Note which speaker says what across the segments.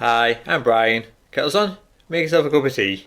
Speaker 1: Hi, I'm Brian. Kettle's on, make yourself a cup of tea.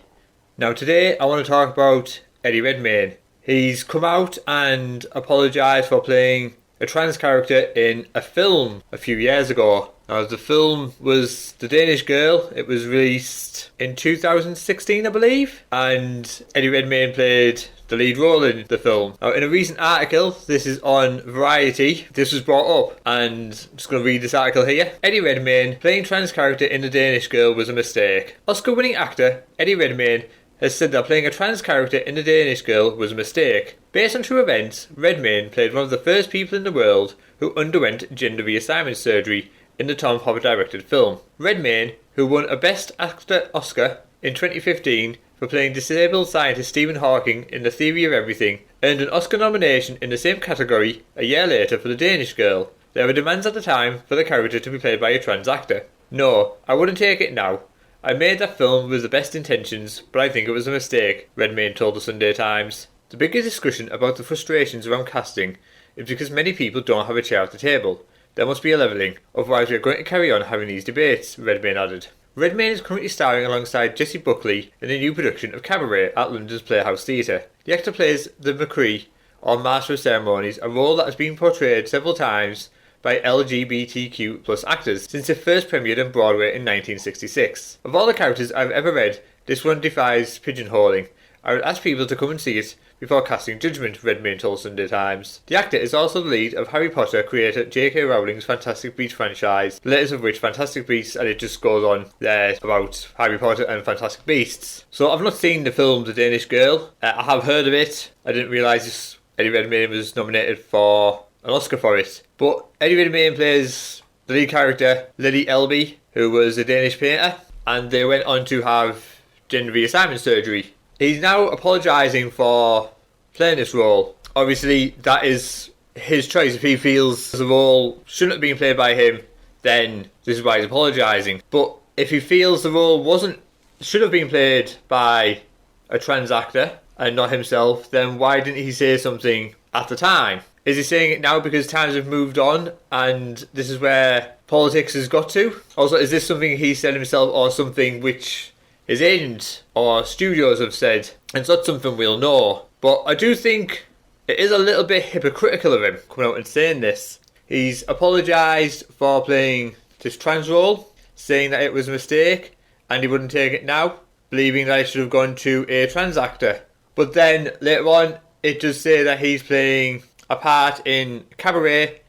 Speaker 1: Now today I want to talk about Eddie Redmayne. He's come out and apologised for playing a trans character in a film a few years ago. Now the film was The Danish Girl. It was released in 2016 I believe, and Eddie Redmayne played the lead role in the film. Now in a recent article, this is on Variety, this was brought up, and I'm just going to read this article here. Eddie Redmayne playing trans character in The Danish Girl was a mistake. Oscar-winning actor Eddie Redmayne has said that playing a trans character in The Danish Girl was a mistake. Based on true events, Redmayne played one of the first people in the world who underwent gender reassignment surgery in the Tom Hopper-directed film. Redmayne, who won a Best Actor Oscar in 2015 for playing disabled scientist Stephen Hawking in The Theory of Everything, earned an Oscar nomination in the same category a year later for The Danish Girl. There were demands at the time for the character to be played by a trans actor. No, I wouldn't take it now. I made that film with the best intentions, but I think it was a mistake, Redmayne told the Sunday Times. The biggest discussion about the frustrations around casting is because many people don't have a chair at the table. There must be a levelling, otherwise we are going to carry on having these debates, Redmayne added. Redmayne is currently starring alongside Jessie Buckley in a new production of Cabaret at London's Playhouse Theatre. The actor plays the McCree, or Master of Ceremonies, a role that has been portrayed several times by LGBTQ plus actors since it first premiered on Broadway in 1966. Of all the characters I've ever read, this one defies pigeonholing. I would ask people to come and see it before casting judgment, Redmayne told Sunday Times. The actor is also the lead of Harry Potter creator J.K. Rowling's Fantastic Beasts franchise, the latest of which, Fantastic Beasts, and it just goes on there about Harry Potter and Fantastic Beasts. So I've not seen the film The Danish Girl. I have heard of it. I didn't realise Eddie Redmayne was nominated for an Oscar for it. But Eddie Redmayne plays the lead character, Lily Elby, who was a Danish painter, and they went on to have gender reassignment surgery. He's now apologising for playing this role. Obviously, that is his choice. If he feels the role shouldn't have been played by him, then this is why he's apologising. But if he feels the role should have been played by a trans actor and not himself, then why didn't he say something at the time? Is he saying it now because times have moved on and this is where politics has got to? Also, is this something he said himself or something which his agent or studios have said? It's not something we'll know. But I do think it is a little bit hypocritical of him coming out and saying this. He's apologised for playing this trans role, saying that it was a mistake and he wouldn't take it now, believing that it should have gone to a trans actor. But then later on, it does say that he's playing a part in Cabaret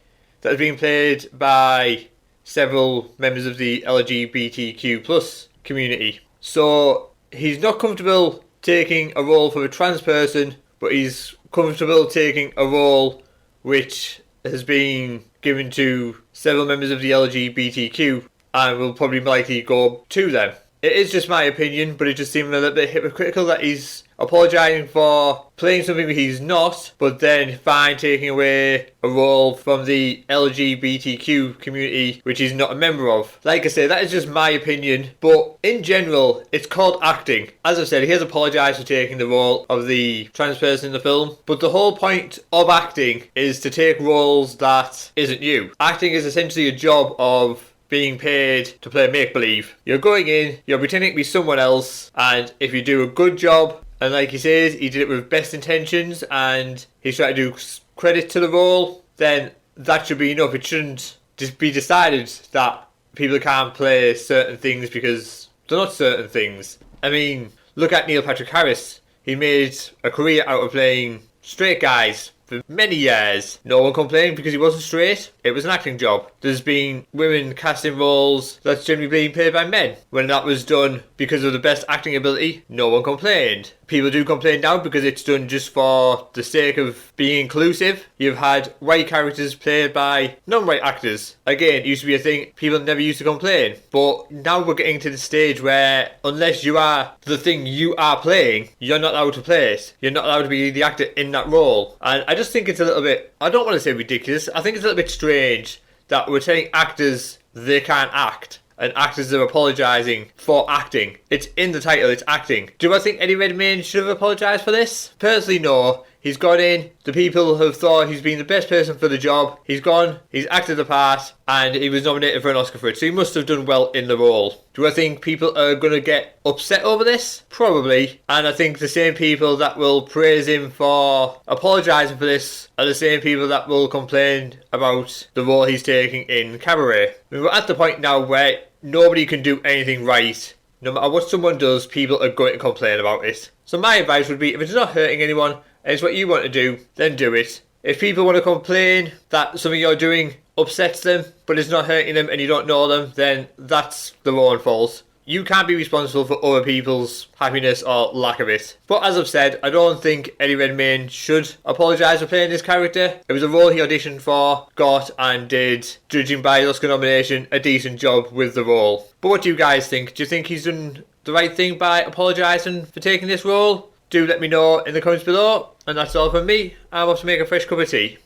Speaker 1: that has been played by several members of the LGBTQ plus community. So he's not comfortable taking a role for a trans person, but he's comfortable taking a role which has been given to several members of the LGBTQ and will probably likely go to them. It is just my opinion, but it just seemed a little bit hypocritical that he's apologising for playing something he's not, but then fine taking away a role from the LGBTQ community which he's not a member of. Like I say, that is just my opinion, but in general, it's called acting. As I've said, he has apologised for taking the role of the trans person in the film, but the whole point of acting is to take roles that isn't you. Acting is essentially a job of being paid to play make-believe. You're going in, you're pretending to be someone else, and if you do a good job, and like he says, he did it with best intentions and he's trying to do credit to the role, then that should be enough. It shouldn't just be decided that people can't play certain things because they're not certain things. I mean, look at Neil Patrick Harris. He made a career out of playing straight guys for many years. No one complained because he wasn't straight. It was an acting job. There's been women casting roles that's generally being played by men. When that was done because of the best acting ability, no one complained. People do complain now because it's done just for the sake of being inclusive. You've had white characters played by non-white actors. Again, it used to be a thing people never used to complain. But now we're getting to the stage where unless you are the thing you are playing, you're not allowed to play it. You're not allowed to be the actor in that role. And I just think it's a little bit, I don't want to say ridiculous, I think it's a little bit strange that we're telling actors they can't act and actors are apologising for acting. It's in the title, it's acting. Do I think Eddie Redmayne should have apologised for this? Personally, no. He's got in, the people have thought he's been the best person for the job, he's gone, he's acted the part, and he was nominated for an Oscar for it, so he must have done well in the role. Do I think people are going to get upset over this? Probably. And I think the same people that will praise him for apologising for this are the same people that will complain about the role he's taking in Cabaret. I mean, we're at the point now where nobody can do anything right. No matter what someone does, people are going to complain about it. So my advice would be, if it's not hurting anyone and it's what you want to do, then do it. If people want to complain that something you're doing upsets them, but it's not hurting them and you don't know them, then that's their own fault. You can't be responsible for other people's happiness or lack of it. But as I've said, I don't think Eddie Redmayne should apologise for playing this character. It was a role he auditioned for, got, and did, judging by his Oscar nomination, a decent job with the role. But what do you guys think? Do you think he's done the right thing by apologising for taking this role? Do let me know in the comments below. And that's all from me. I'm off to make a fresh cup of tea.